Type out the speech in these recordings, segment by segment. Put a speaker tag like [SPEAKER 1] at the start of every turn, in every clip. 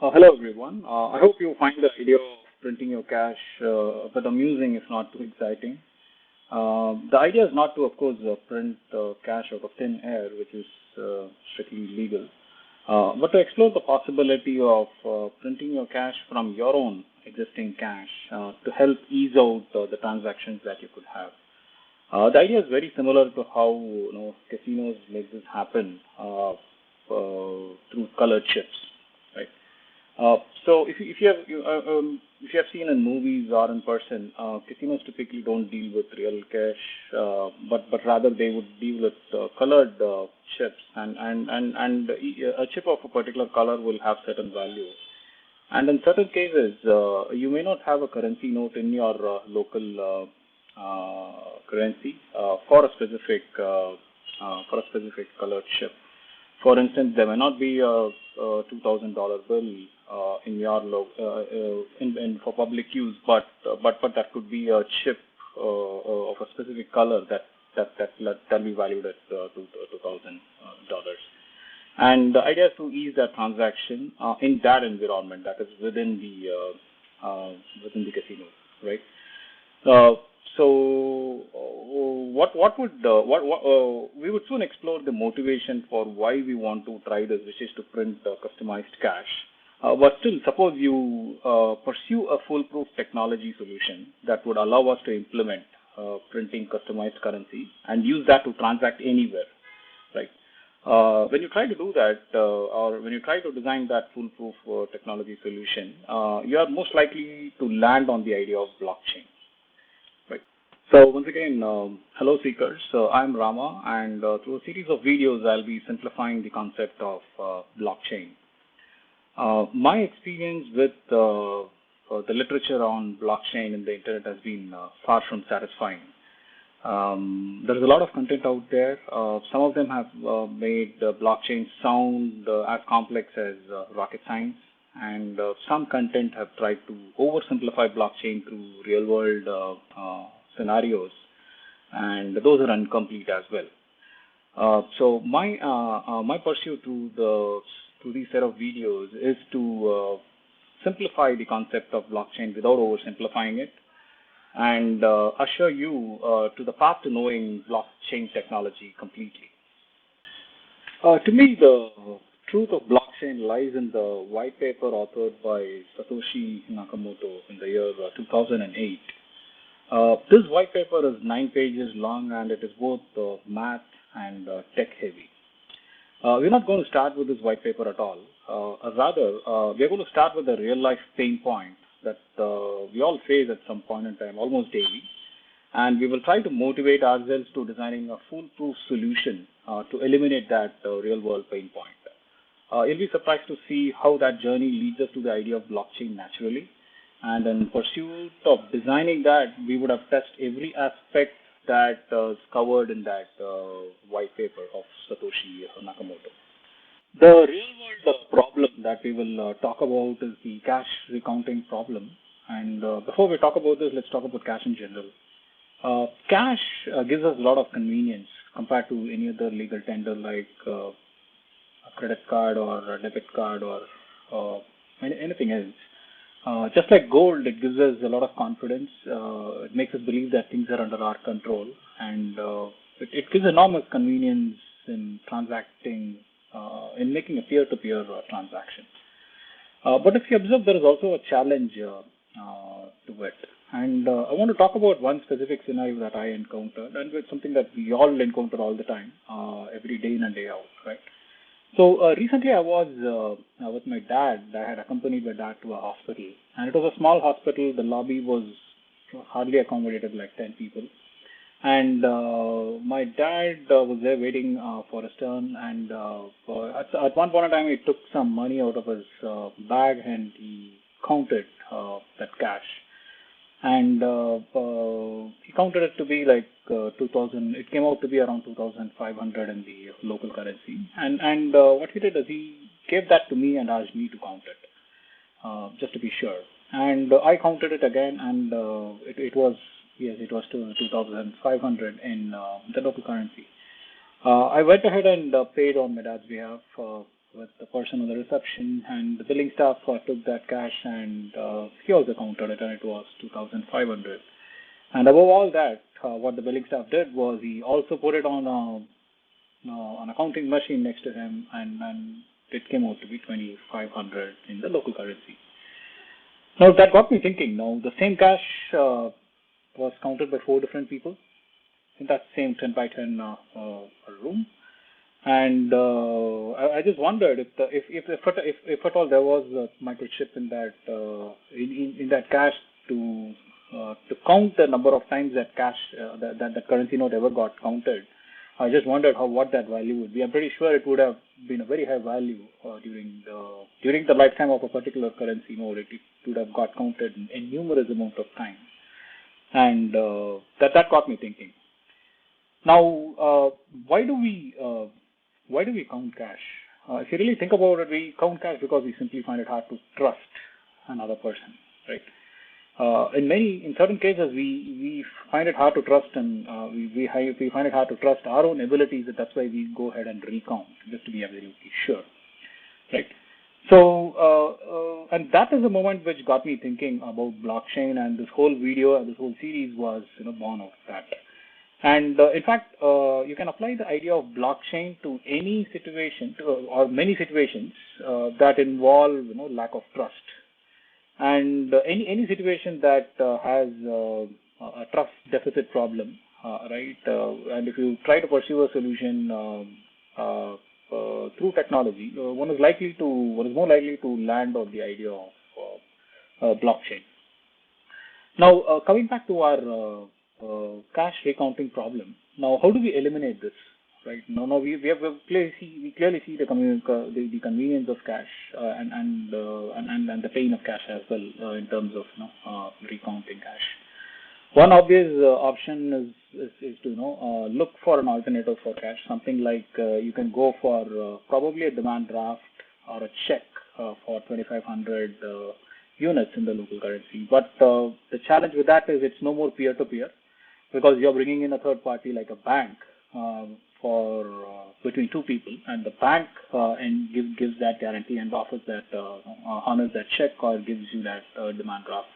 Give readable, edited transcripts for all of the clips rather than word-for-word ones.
[SPEAKER 1] Hello, everyone. I hope you find the idea of printing your cash a bit amusing, if not too exciting. The idea is not to, of course, print cash out of thin air, which is strictly legal, but to explore the possibility of printing your cash from your own existing cash to help ease out the transactions that you could have. The idea is very similar to how casinos make this happen through colored chips, right? So if you have seen in movies or in person, casinos typically don't deal with real cash, but rather they would deal with colored chips, and a chip of a particular color will have certain value. And in certain cases, you may not have a currency note in your local currency for a specific colored chip. For instance, there may not be a $2,000 bill in your for public use, but that could be a chip of a specific color that be valued at $2,000. And the idea is to ease that transaction in that environment that is within the casino, right? Uh, so we would soon explore the motivation for why we want to try this, which is to print customized cash. But still, suppose you pursue a foolproof technology solution that would allow us to implement printing customized currency and use that to transact anywhere, right? When you try to do that, or when you try to design that foolproof technology solution, you are most likely to land on the idea of blockchain. Right. So once again, hello seekers. I'm Rama, and through a series of videos, I'll be simplifying the concept of blockchain. My experience with the literature on blockchain in the internet has been far from satisfying. There's a lot of content out there. Some of them have made blockchain sound as complex as rocket science, and some content have tried to oversimplify blockchain through real-world scenarios, and those are incomplete as well. So my pursuit through these set of videos is to simplify the concept of blockchain without oversimplifying it, and assure you to the path to knowing blockchain technology completely. To me, the truth of blockchain lies in the white paper authored by Satoshi Nakamoto in the year 2008. This white paper is 9 pages long, and it is both math and tech heavy. We're not going to start with this white paper at all. Rather, we're going to start with a real life pain point that we all face at some point in time, almost daily. And we will try to motivate ourselves to designing a foolproof solution to eliminate that real world pain point. You'll be surprised to see how that journey leads us to the idea of blockchain naturally. And in pursuit of designing that, we would have tested every aspect that is covered in that white paper of Satoshi Nakamoto. The real-world problem that we will talk about is the cash recounting problem. And before we talk about this, let's talk about cash in general. Cash gives us a lot of convenience compared to any other legal tender like a credit card or a debit card or anything else. Just like gold, it gives us a lot of confidence. It makes us believe that things are under our control, and it gives enormous convenience in transacting, in making a peer-to-peer transaction. But if you observe, there is also a challenge to it. And I want to talk about one specific scenario that I encountered, and it's something that we all encounter all the time, every day in and day out, right? So recently I was with my dad. I had accompanied my dad to a hospital, and it was a small hospital. The lobby was hardly accommodated, like 10 people. And my dad was there waiting for his turn, and at one point in time, he took some money out of his bag and he counted that cash. And he counted it to be like 2,000. It came out to be around 2,500 in the local currency. And what he did is he gave that to me and asked me to count it, just to be sure. And I counted it again, and it was, yes, it was 2,500 in the local currency. I went ahead and paid on my dad's behalf. with the person on the reception, and the billing staff took that cash and he also counted it, and it was 2,500. And above all that, what the billing staff did was he also put it on an accounting machine next to him, and it came out to be 2,500 in the local currency. Now that got me thinking. Now the same cash was counted by 4 different people in that same 10 by 10 room, and I just wondered if at all there was a microchip in that in that cash to count the number of times that cash that currency note ever got counted. I just wondered what that value would be. I'm pretty sure it would have been a very high value during the lifetime of a particular currency note. It would have got counted in numerous amount of times, and that got me thinking. Now, why do we count cash? If you really think about it, we count cash because we simply find it hard to trust another person, right? In certain cases, we find it hard to trust, and we find it hard to trust our own abilities. That's why we go ahead and recount just to be absolutely sure, right? So, and that is the moment which got me thinking about blockchain, and this whole video and this whole series was born out of that. And in fact, you can apply the idea of blockchain to any situation or many situations that involve lack of trust. And any situation that has a trust deficit problem, right? And if you try to pursue a solution through technology, one is more likely to land on the idea of blockchain. Now, coming back to our cash recounting problem. Now, how do we eliminate this? Right now, we clearly see the convenience of cash and the pain of cash as well in terms of recounting cash. One obvious option is to look for an alternative for cash. Something like you can go for probably a demand draft or a check for 2,500 units in the local currency. But the challenge with that is it's no more peer-to-peer, because you're bringing in a third party like a bank for between 2 people, and the bank gives that guarantee and offers that honors that check or gives you that demand draft,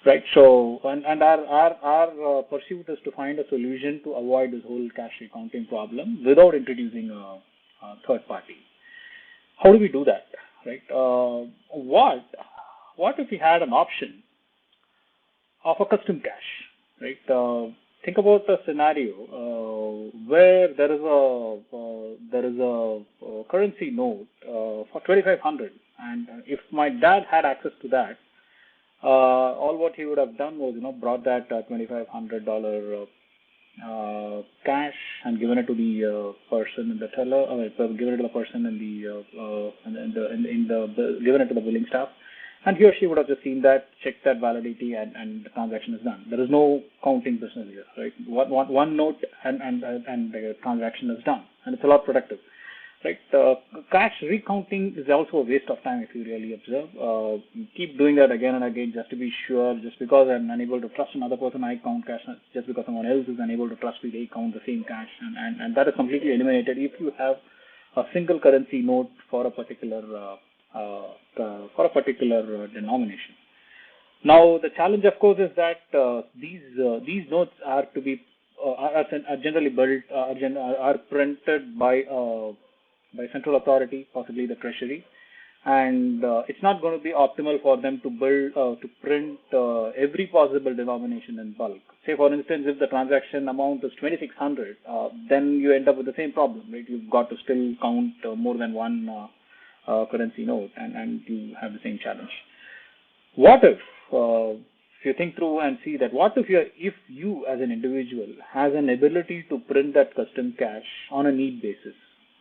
[SPEAKER 1] right? So and our pursuit is to find a solution to avoid this whole cash recounting problem without introducing a third party. How do we do that, right? What if we had an option of a custom cash, right? Think about a scenario where there is a currency note for 2,500, and if my dad had access to that, all what he would have done was brought that $2,500 cash and given it to the person in the teller, given it to the person given it to the billing staff. And he or she would have just seen that, checked that validity, and the transaction is done. There is no counting business here, right? One note and the transaction is done, and it's a lot productive, right? Cash recounting is also a waste of time if you really observe. Keep doing that again and again just to be sure. Just because I'm unable to trust another person, I count cash. Just because someone else is unable to trust me, they count the same cash, and that is completely eliminated if you have a single currency note for a particular denomination. Now, the challenge, of course, is that these notes are to be are generally built are printed by central authority, possibly the treasury, and it's not going to be optimal for them to print every possible denomination in bulk. Say, for instance, if the transaction amount is 2,600, then you end up with the same problem, right? You've got to still count more than one currency note, and you have the same challenge. What if you think through and see that what if you as an individual has an ability to print that custom cash on a need basis,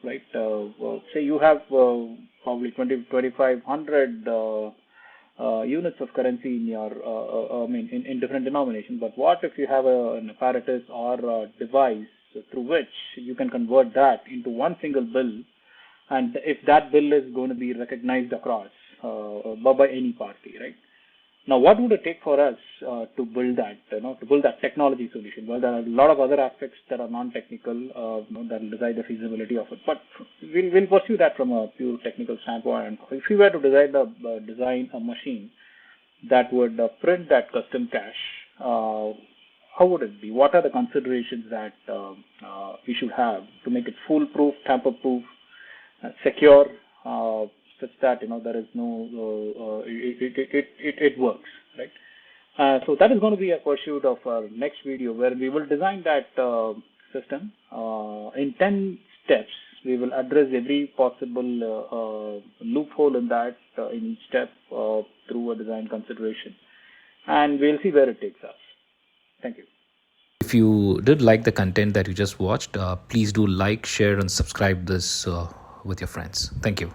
[SPEAKER 1] right? Say you have probably 2,500 units of currency in your in different denominations, but what if you have an apparatus or a device through which you can convert that into one single bill, and if that bill is going to be recognized across by any party, right? Now, what would it take for us to build that, to build that technology solution? Well, there are a lot of other aspects that are non-technical that will decide the feasibility of it, but we'll pursue that from a pure technical standpoint. And if we were to design a machine that would print that custom cache, how would it be? What are the considerations that we should have to make it foolproof, tamper-proof, secure, such that there is no it works, right? So that is going to be a pursuit of our next video, where we will design that system in 10 steps. We will address every possible loophole in that in each step through a design consideration, and we'll see where it takes us. Thank you.
[SPEAKER 2] If you did like the content that you just watched, please do like, share, and subscribe this with your friends. Thank you.